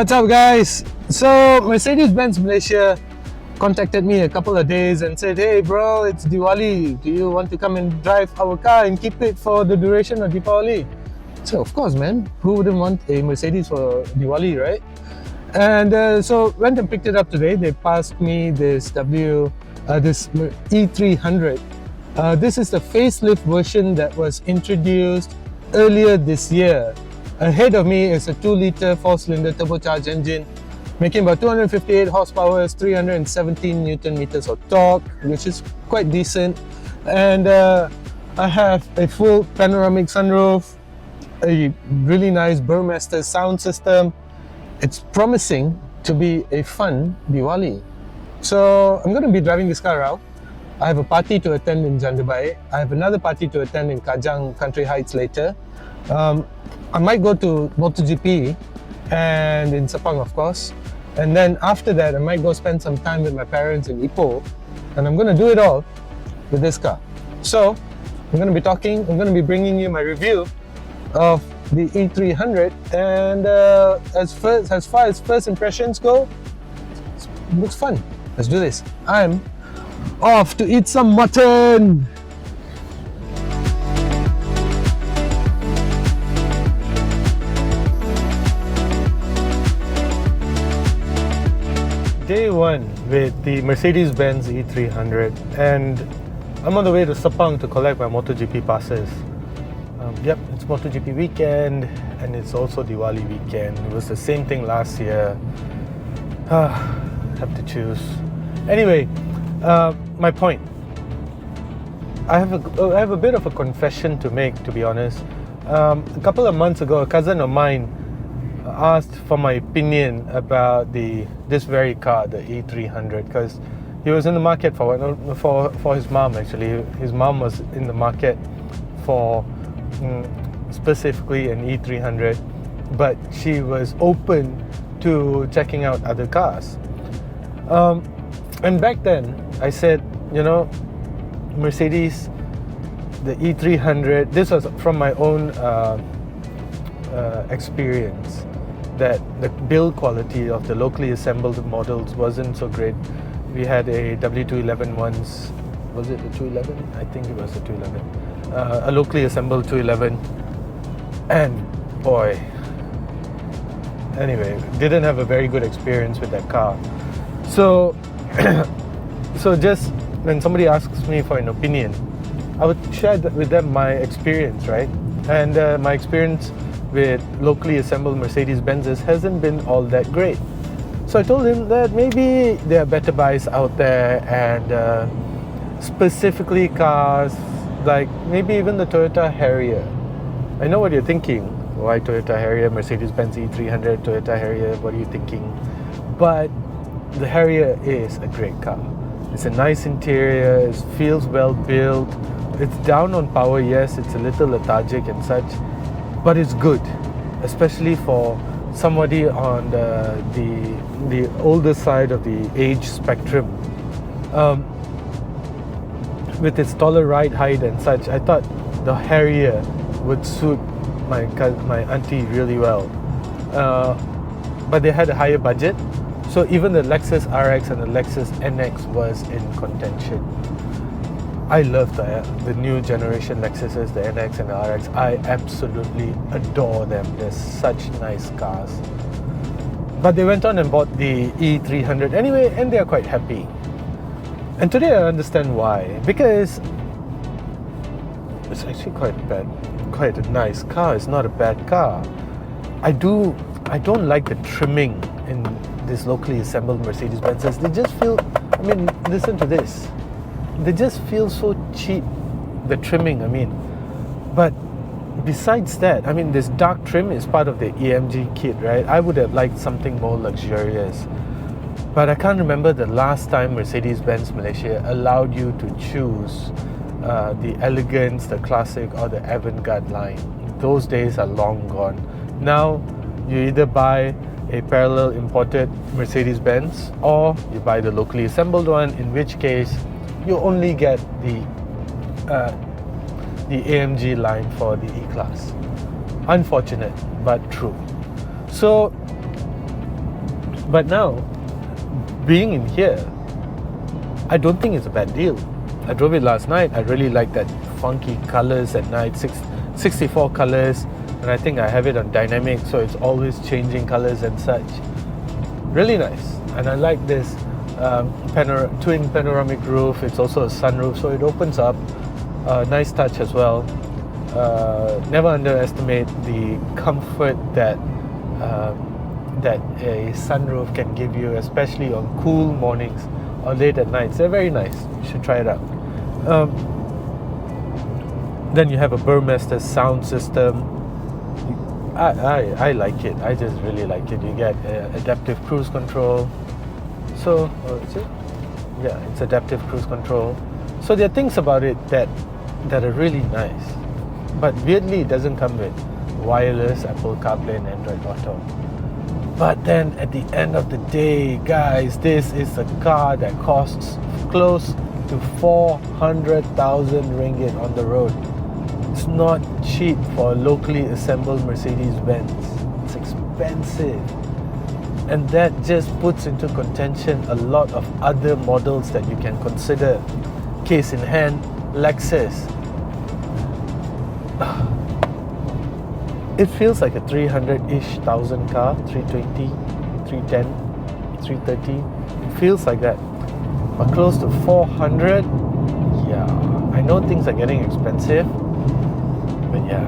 What's up, guys? So Mercedes-Benz Malaysia contacted me a couple of days and said, hey bro, it's Diwali, do you want to come and drive our car and keep it for the duration of Diwali? So of course, man, who wouldn't want a Mercedes for Diwali, right? And so went and picked it up today. They passed me this E300. This is the facelift version that was introduced earlier this year. Ahead of me is a 2-litre 4-cylinder turbocharged engine, making about 258 horsepower, 317 Newton meters of torque, which is quite decent. And I have a full panoramic sunroof, a really nice Burmester sound system. It's promising to be a fun Diwali. So I'm going to be driving this car around. I have a party to attend in Jandabai. I have another party to attend in Kajang Country Heights later. I might go to MotoGP and in Sepang, of course. And then after that, I might go spend some time with my parents in Ipoh. And I'm going to do it all with this car. So I'm going to be I'm going to be bringing you my review of the E300. And as far as first impressions go, it looks fun. Let's do this. I'm off to eat some mutton. Day one with the Mercedes-Benz E300, and I'm on the way to Sepang to collect my MotoGP passes. Yep, it's MotoGP weekend and it's also Diwali weekend. It was the same thing last year. Have to choose. Anyway, my point. I have a bit of a confession to make, to be honest. A couple of months ago, a cousin of mine asked for my opinion about this very car, the E300, because he was in the market for his mom. Actually, his mom was in the market for specifically an E300, but she was open to checking out other cars. And back then, I said, Mercedes, the E300. This was from my own experience, that the build quality of the locally assembled models wasn't so great. We had a W211 once. Was it the 211? I think it was the 211. A locally assembled 211. And boy, anyway, didn't have a very good experience with that car. So, so just when somebody asks me for an opinion, I would share with them my experience, right? And my experience with locally assembled Mercedes-Benzes hasn't been all that great. So I told him that maybe there are better buys out there, and specifically cars like maybe even the Toyota Harrier. I know what you're thinking. Why Toyota Harrier, Mercedes-Benz E300, Toyota Harrier, what are you thinking? But the Harrier is a great car. It's a nice interior, it feels well built. It's down on power, yes, it's a little lethargic and such, but it's good, especially for somebody on the older side of the age spectrum. With its taller ride height and such, I thought the Harrier would suit my auntie really well. But they had a higher budget, so even the Lexus RX and the Lexus NX was in contention. I love the new generation Lexuses, the NX and the RX. I absolutely adore them. They're such nice cars. But they went on and bought the E300 anyway, and they're quite happy. And today I understand why. Because it's actually quite a nice car. It's not a bad car. I don't like the trimming in these locally assembled Mercedes-Benzes. They just feel, listen to this. They just feel so cheap, the trimming, But besides that, this dark trim is part of the EMG kit, right? I would have liked something more luxurious. But I can't remember the last time Mercedes-Benz Malaysia allowed you to choose the elegance, the classic, or the avant-garde line. Those days are long gone. Now, you either buy a parallel imported Mercedes-Benz or you buy the locally assembled one, in which case you only get the AMG line for the E-Class. Unfortunate, but true. So But now, being in here, I don't think it's a bad deal. I drove it last night. I really like that funky colors at night, 64 colors, and I think I have it on dynamic, so it's always changing colors and such. Really nice. And I like this twin panoramic roof. It's also a sunroof, so it opens up. Nice touch as well. Never underestimate the comfort that that a sunroof can give you, especially on cool mornings or late at nights. They're very nice. You should try it out. Then you have a Burmester sound system. I like it. I just really like it. You get adaptive cruise control. So, is it? Yeah, it's adaptive cruise control. So there are things about it that are really nice. But weirdly, it doesn't come with wireless Apple CarPlay and Android Auto. But then at the end of the day, guys, this is a car that costs close to 400,000 ringgit on the road. It's not cheap for a locally assembled Mercedes-Benz. It's expensive. And that just puts into contention a lot of other models that you can consider. Case in hand, Lexus. It feels like a 300-ish thousand car, 320, 310, 330. It feels like that. But close to 400, yeah. I know things are getting expensive, but yeah.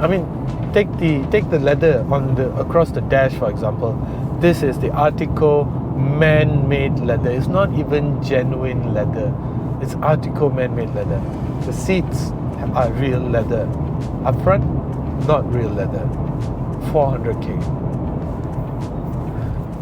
I mean, take the leather on across the dash, for example. This is the Artico man-made leather. It's not even genuine leather. It's Artico man-made leather. The seats are real leather. Up front, not real leather. 400k.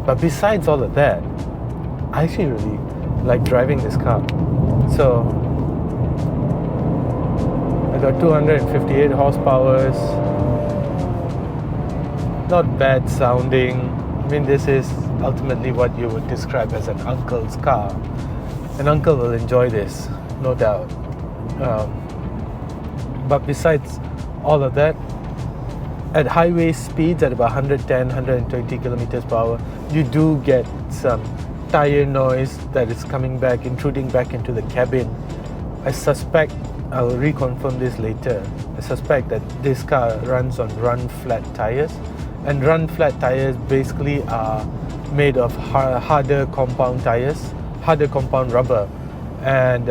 But besides all of that, I actually really like driving this car. So I got 258 horsepower. Not bad sounding. I mean, this is ultimately what you would describe as an uncle's car. An uncle will enjoy this, no doubt. But besides all of that, at highway speeds at about 110, 120 kilometers per hour, you do get some tire noise that is coming back, intruding back into the cabin. I suspect, I will reconfirm this later, I suspect that this car runs on run flat tires. And run flat tires basically are made of harder compound tires, harder compound rubber. And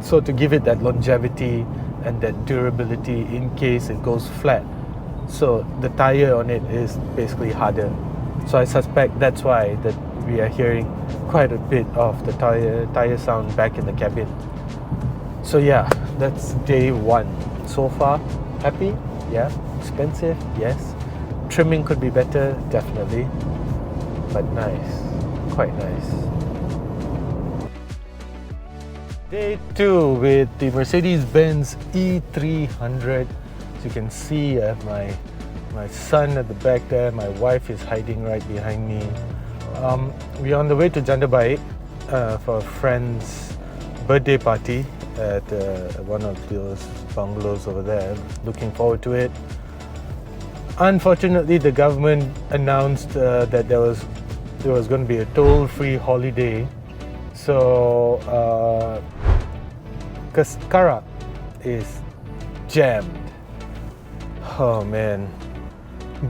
so to give it that longevity and that durability in case it goes flat. So the tire on it is basically harder. So I suspect that's why that we are hearing quite a bit of the tire sound back in the cabin. So yeah, that's day one. So far, happy? Yeah. Expensive? Yes. Trimming could be better? Definitely. But nice. Quite nice. Day 2 with the Mercedes-Benz E300. As you can see, I have my son at the back there. My wife is hiding right behind me. We're on the way to Jandabai for a friend's birthday party at one of those bungalows over there. Looking forward to it. Unfortunately, the government announced that there was going to be a toll-free holiday. So Kara is jammed. Oh man.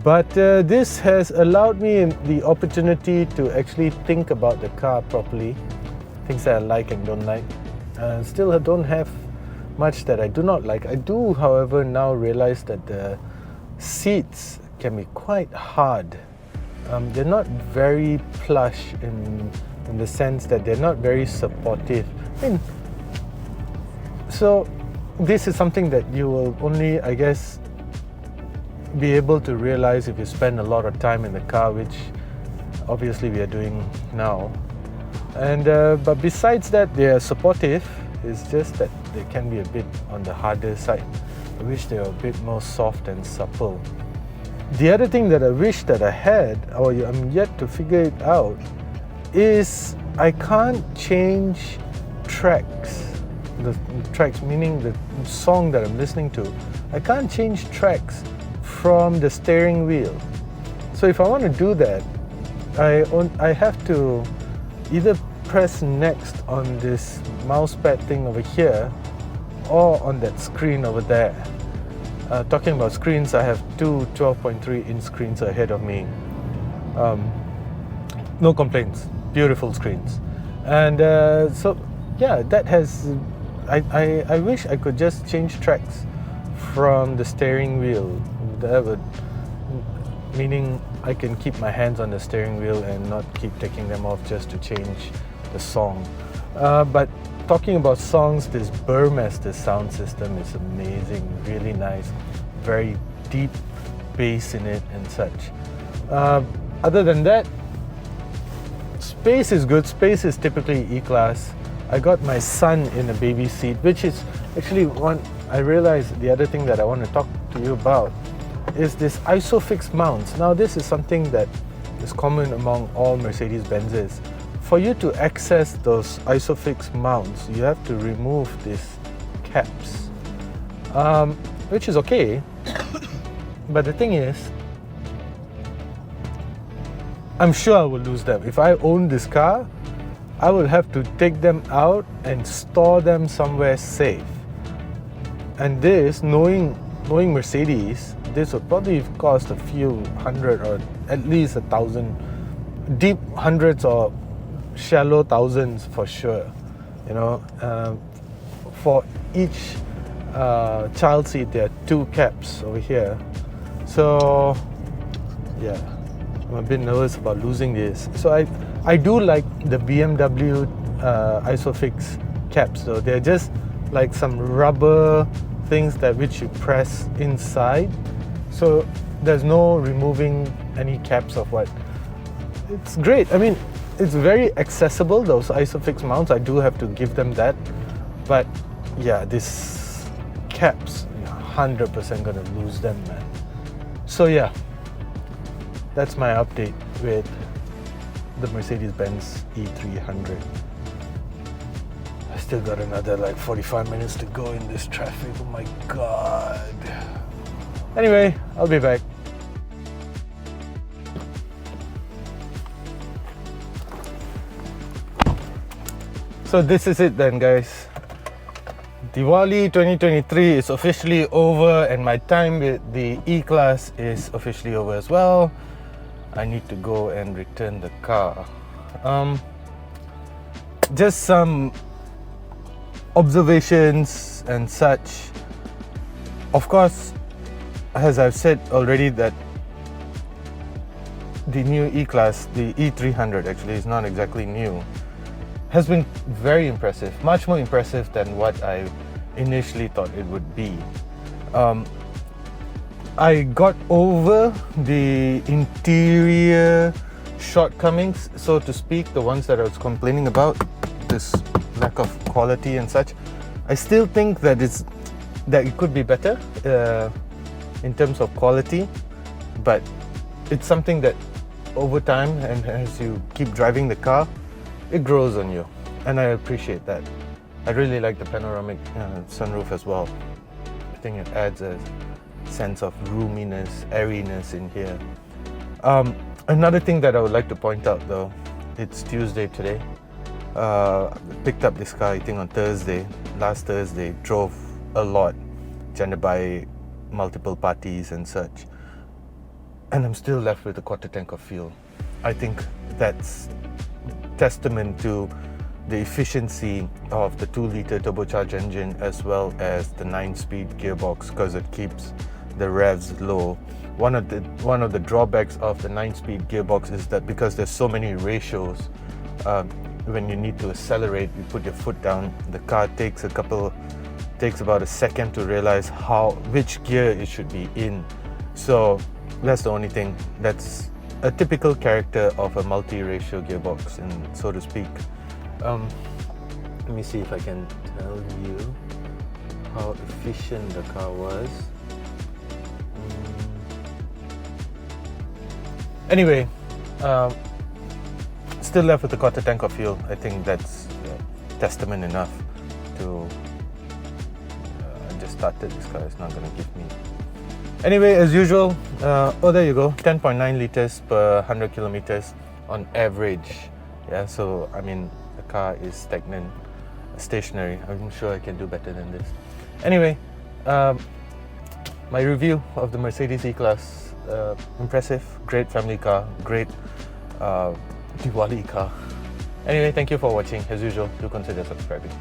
But this has allowed me the opportunity to actually think about the car properly. Things that I like and don't like. Still, I don't have much that I do not like. I do, however, now realize that the seats can be quite hard. They're not very plush in the sense that they're not very supportive. I mean, so this is something that you will only, I guess, be able to realize if you spend a lot of time in the car, which obviously we are doing now. And but besides that, they are supportive. It's just that they can be a bit on the harder side. I wish they were a bit more soft and supple. The other thing that I wish that I had, or I'm yet to figure it out, is I can't change tracks. The tracks, meaning the song that I'm listening to. I can't change tracks from the steering wheel. So if I want to do that, I have to either press next on this mouse pad thing over here or on that screen over there. Talking about screens, I have two 12.3 inch screens ahead of me. No complaints, beautiful screens. And so yeah, that has, I wish I could just change tracks from the steering wheel. That would, meaning I can keep my hands on the steering wheel and not keep taking them off just to change the song. But talking about songs, this Burmester sound system is amazing, really nice, very deep bass in it and such. Other than that, space is good. Space is typically E-Class. I got my son in a baby seat, which is actually one, I realized the other thing that I want to talk to you about is this ISOFIX mounts. Now this is something that is common among all Mercedes-Benzes. For you to access those ISOFIX mounts, you have to remove these caps, which is okay. But the thing is, I'm sure I will lose them. If I own this car, I will have to take them out and store them somewhere safe. And this, knowing Mercedes, this would probably cost a few hundred or at least 1,000, deep hundreds or shallow thousands for sure. You know, for each child seat there are 2 caps over here. So yeah, I'm a bit nervous about losing this. So I do like the BMW ISOFIX caps though. They're just like some rubber things that which you press inside. So there's no removing any caps of what. It's great. I mean, it's very accessible, those ISOFIX mounts. I do have to give them that. But yeah, these caps, 100% gonna lose them, man. So yeah, that's my update with the Mercedes-Benz E300. I still got another like 45 minutes to go in this traffic. Oh my god. Anyway, I'll be back. So this is it then, guys. Diwali 2023 is officially over and my time with the E-Class is officially over as well. I need to go and return the car. Just some observations and such. Of course, as I've said already, that the new E-Class, the E300 actually is not exactly new, has been very impressive, much more impressive than what I initially thought it would be. I got over the interior shortcomings, so to speak, the ones that I was complaining about, this lack of quality and such. I still think that it could be better in terms of quality, but it's something that over time and as you keep driving the car, it grows on you, and I appreciate that. I really like the panoramic sunroof as well. I think it adds a sense of roominess, airiness in here. Another thing that I would like to point out though, it's Tuesday today. Picked up this car I think on Thursday, last Thursday, drove a lot, attended by multiple parties and such, and I'm still left with a quarter tank of fuel. I think that's testament to the efficiency of the 2-liter turbocharged engine as well as the 9-speed gearbox, because it keeps the revs low. One of the drawbacks of the 9-speed gearbox is that because there's so many ratios, when you need to accelerate, you put your foot down, the car takes about a second to realize which gear it should be in. So that's the only thing. That's a typical character of a multi-ratio gearbox, and so to speak. Let me see if I can tell you how efficient the car was. Anyway, still left with a quarter tank of fuel. I think that's testament enough to. I just started this car. It's not going to give me Anyway, as usual, oh there you go, 10.9 liters per 100 kilometers on average. Yeah, so I mean the car is stagnant, stationary. I'm sure I can do better than this. Anyway, my review of the Mercedes E-Class, impressive, great family car, great Diwali car. Anyway, thank you for watching. As usual, do consider subscribing.